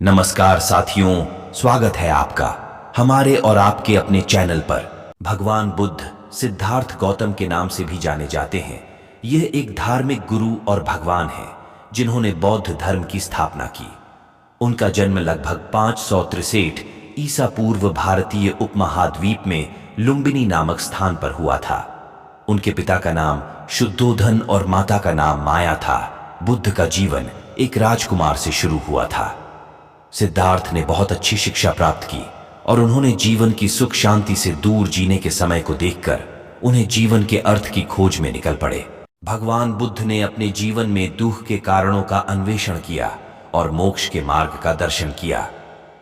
नमस्कार साथियों, स्वागत है आपका हमारे और आपके अपने चैनल पर। भगवान बुद्ध सिद्धार्थ गौतम के नाम से भी जाने जाते हैं। यह एक धार्मिक गुरु और भगवान हैं जिन्होंने बौद्ध धर्म की स्थापना की। उनका जन्म लगभग 563 ईसा पूर्व भारतीय उपमहाद्वीप में लुम्बिनी नामक स्थान पर हुआ था। उनके पिता का नाम शुद्धोधन और माता का नाम माया था। बुद्ध का जीवन एक राजकुमार से शुरू हुआ था। सिद्धार्थ ने बहुत अच्छी शिक्षा प्राप्त की और उन्होंने जीवन की सुख शांति से दूर जीने के समय को देखकर उन्हें जीवन के अर्थ की खोज में निकल पड़े। भगवान बुद्ध ने अपने जीवन में दुख के कारणों का अन्वेषण किया और मोक्ष के मार्ग का दर्शन किया।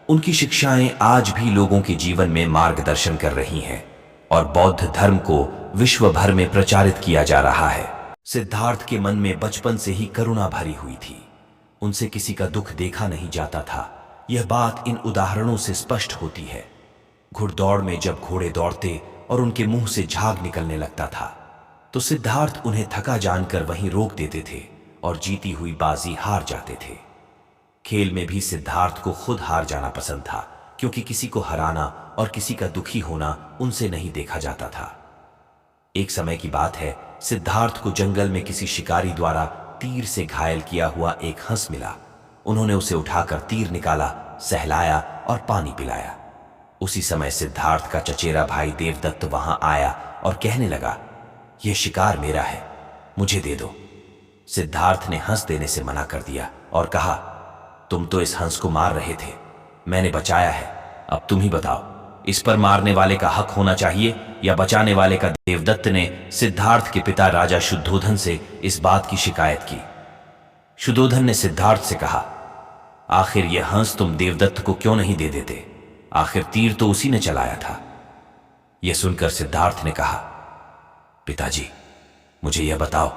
उनकी शिक्षाएं आज भी लोगों के जीवन में मार्गदर्शन कर रही हैं और बौद्ध धर्म को विश्व भर में प्रचारित किया जा रहा है। सिद्धार्थ के मन में बचपन से ही करुणा भरी हुई थी। उनसे किसी का दुख देखा नहीं जाता था। यह बात इन उदाहरणों से स्पष्ट होती है। घुड़दौड़ में जब घोड़े दौड़ते और उनके मुंह से झाग निकलने लगता था तो सिद्धार्थ उन्हें थका जानकर वहीं रोक देते थे और जीती हुई बाजी हार जाते थे। खेल में भी सिद्धार्थ को खुद हार जाना पसंद था, क्योंकि किसी को हराना और किसी का दुखी होना उनसे नहीं देखा जाता था। एक समय की बात है, सिद्धार्थ को जंगल में किसी शिकारी द्वारा तीर से घायल किया हुआ एक हंस मिला। उन्होंने उसे उठाकर तीर निकाला, सहलाया और पानी पिलाया। उसी समय सिद्धार्थ का चचेरा भाई देवदत्त वहां आया और कहने लगा, यह शिकार मेरा है, मुझे दे दो। सिद्धार्थ ने हंस देने से मना कर दिया और कहा, तुम तो इस हंस को मार रहे थे, मैंने बचाया है, अब तुम ही बताओ, इस पर मारने वाले का हक होना चाहिए या बचाने वाले का। देवदत्त ने सिद्धार्थ के पिता राजा शुद्धोधन से इस बात की शिकायत की। शुद्धोधन ने सिद्धार्थ से कहा, आखिर यह हंस तुम देवदत्त को क्यों नहीं दे देते? आखिर तीर तो उसी ने चलाया था। यह सुनकर सिद्धार्थ ने कहा, पिताजी, मुझे यह बताओ,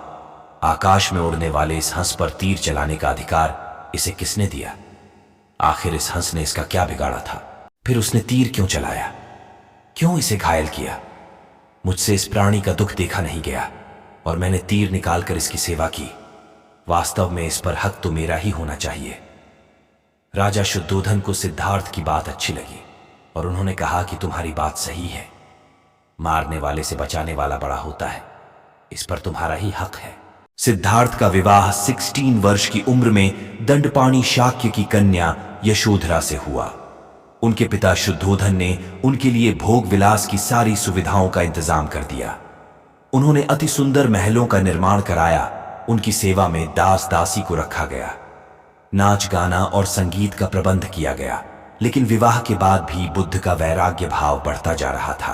आकाश में उड़ने वाले इस हंस पर तीर चलाने का अधिकार इसे किसने दिया? आखिर इस हंस ने इसका क्या बिगाड़ा था? फिर उसने तीर क्यों चलाया? क्यों इसे घायल किया? मुझसे इस प्राणी का दुख देखा नहीं गया और मैंने तीर निकालकर इसकी सेवा की। वास्तव में इस पर हक तो मेरा ही होना चाहिए। राजा शुद्धोधन को सिद्धार्थ की बात अच्छी लगी और उन्होंने कहा कि तुम्हारी बात सही है, मारने वाले से बचाने वाला बड़ा होता है, इस पर तुम्हारा ही हक है। सिद्धार्थ का विवाह 16 वर्ष की उम्र में दंडपाणी शाक्य की कन्या यशोधरा से हुआ। उनके पिता शुद्धोधन ने उनके लिए भोग विलास की सारी सुविधाओं का इंतजाम कर दिया। उन्होंने अति सुंदर महलों का निर्माण कराया। उनकी सेवा में दास दासी को रखा गया। नाच गाना और संगीत का प्रबंध किया गया। लेकिन विवाह के बाद भी बुद्ध का वैराग्य भाव बढ़ता जा रहा था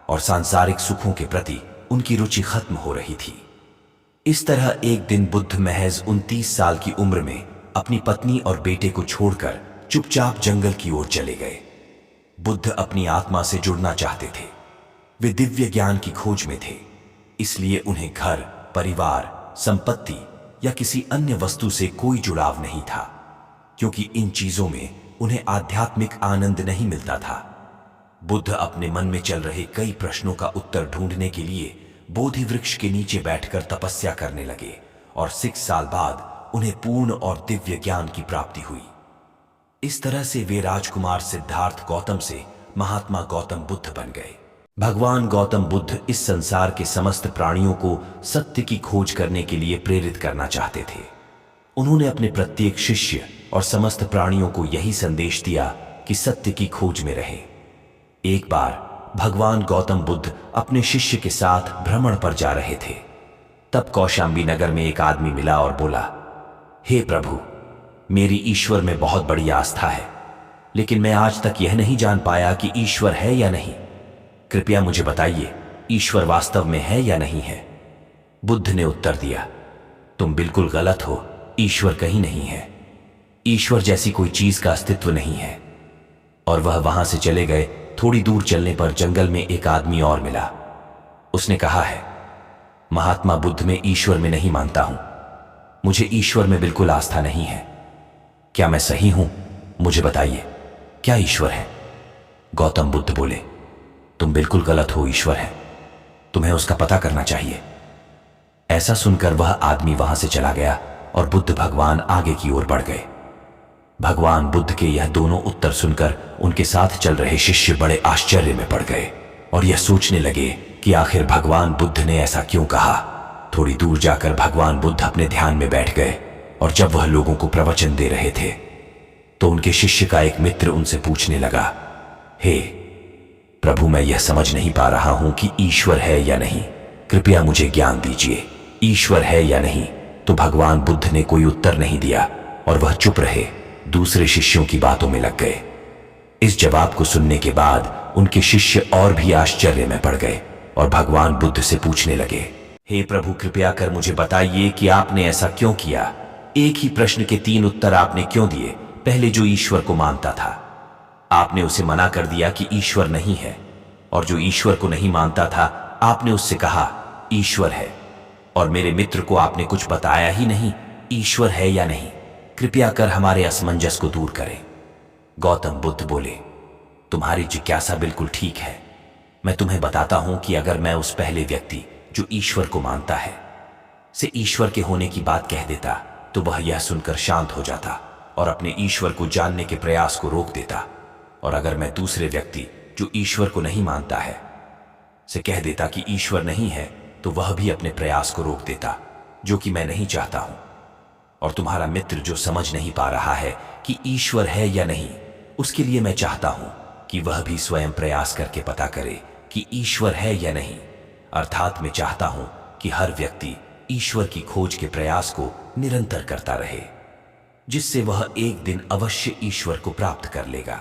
और सांसारिक सुखों के प्रति उनकी रुचि खत्म हो रही थी। इस तरह एक दिन बुद्ध महज 29 साल की उम्र में अपनी पत्नी और बेटे को छोड़कर चुपचाप जंगल की ओर चले गए। बुद्ध अपनी आत्मा से जुड़ना चाहते थे। वे दिव्य ज्ञान की खोज में थे, इसलिए उन्हें घर, परिवार, संपत्ति या किसी अन्य वस्तु से कोई जुड़ाव नहीं था, क्योंकि इन चीजों में उन्हें आध्यात्मिक आनंद नहीं मिलता था। बुद्ध अपने मन में चल रहे कई प्रश्नों का उत्तर ढूंढने के लिए बोधि वृक्ष के नीचे बैठकर तपस्या करने लगे और 6 साल बाद उन्हें पूर्ण और दिव्य ज्ञान की प्राप्ति हुई। इस तरह से वे राजकुमार सिद्धार्थ गौतम से महात्मा गौतम बुद्ध बन गए। भगवान गौतम बुद्ध इस संसार के समस्त प्राणियों को सत्य की खोज करने के लिए प्रेरित करना चाहते थे। उन्होंने अपने प्रत्येक शिष्य और समस्त प्राणियों को यही संदेश दिया कि सत्य की खोज में रहे। एक बार भगवान गौतम बुद्ध अपने शिष्य के साथ भ्रमण पर जा रहे थे। तब कौशाम्बी नगर में एक आदमी मिला और बोला, हे प्रभु, मेरी ईश्वर में बहुत बड़ी आस्था है, लेकिन मैं आज तक यह नहीं जान पाया कि ईश्वर है या नहीं। कृपया मुझे बताइए, ईश्वर वास्तव में है या नहीं है? बुद्ध ने उत्तर दिया, तुम बिल्कुल गलत हो, ईश्वर कहीं नहीं है। ईश्वर जैसी कोई चीज का अस्तित्व नहीं है। और वह वहां से चले गए। थोड़ी दूर चलने पर जंगल में एक आदमी और मिला। उसने कहा है, महात्मा बुद्ध, मैं ईश्वर में नहीं मानता हूं, मुझे ईश्वर में बिल्कुल आस्था नहीं है। क्या मैं सही हूं? मुझे बताइए, क्या ईश्वर है? गौतम बुद्ध बोले, तुम बिल्कुल गलत हो, ईश्वर है, तुम्हें उसका पता करना चाहिए। ऐसा सुनकर वह आदमी वहां से चला गया और बुद्ध भगवान आगे की ओर बढ़ गए। भगवान बुद्ध के यह दोनों उत्तर सुनकर उनके साथ चल रहे शिष्य बड़े आश्चर्य में पड़ गए और यह सोचने लगे कि आखिर भगवान बुद्ध ने ऐसा क्यों कहा। थोड़ी दूर जाकर भगवान बुद्ध अपने ध्यान में बैठ गए और जब वह लोगों को प्रवचन दे रहे थे तो उनके शिष्य का एक मित्र उनसे पूछने लगा, हे प्रभु, मैं यह समझ नहीं पा रहा हूं कि ईश्वर है या नहीं, कृपया मुझे ज्ञान दीजिए, ईश्वर है या नहीं। तो भगवान बुद्ध ने कोई उत्तर नहीं दिया और वह चुप रहे, दूसरे शिष्यों की बातों में लग गए। इस जवाब को सुनने के बाद उनके शिष्य और भी आश्चर्य में पड़ गए और भगवान बुद्ध से पूछने लगे, हे प्रभु, कृपया कर मुझे बताइए कि आपने ऐसा क्यों किया। एक ही प्रश्न के 3 उत्तर आपने क्यों दिए। पहले जो ईश्वर को मानता था आपने उसे मना कर दिया कि ईश्वर नहीं है, और जो ईश्वर को नहीं मानता था आपने उससे कहा ईश्वर है, और मेरे मित्र को आपने कुछ बताया ही नहीं ईश्वर है या नहीं। कृपया कर हमारे असमंजस को दूर करें। गौतम बुद्ध बोले, तुम्हारी जिज्ञासा बिल्कुल ठीक है। मैं तुम्हें बताता हूं कि अगर मैं उस पहले व्यक्ति जो ईश्वर को मानता है से ईश्वर के होने की बात कह देता तो वह यह सुनकर शांत हो जाता और अपने ईश्वर को जानने के प्रयास को रोक देता, और अगर मैं दूसरे व्यक्ति जो ईश्वर को नहीं मानता है से कह देता कि ईश्वर नहीं है तो वह भी अपने प्रयास को रोक देता, जो कि मैं नहीं चाहता हूं। और तुम्हारा मित्र जो समझ नहीं पा रहा है कि ईश्वर है या नहीं, उसके लिए मैं चाहता हूं कि वह भी स्वयं प्रयास करके पता करे कि ईश्वर है या नहीं। अर्थात मैं चाहता हूं कि हर व्यक्ति ईश्वर की खोज के प्रयास को निरंतर करता रहे, जिससे वह एक दिन अवश्य ईश्वर को प्राप्त कर लेगा।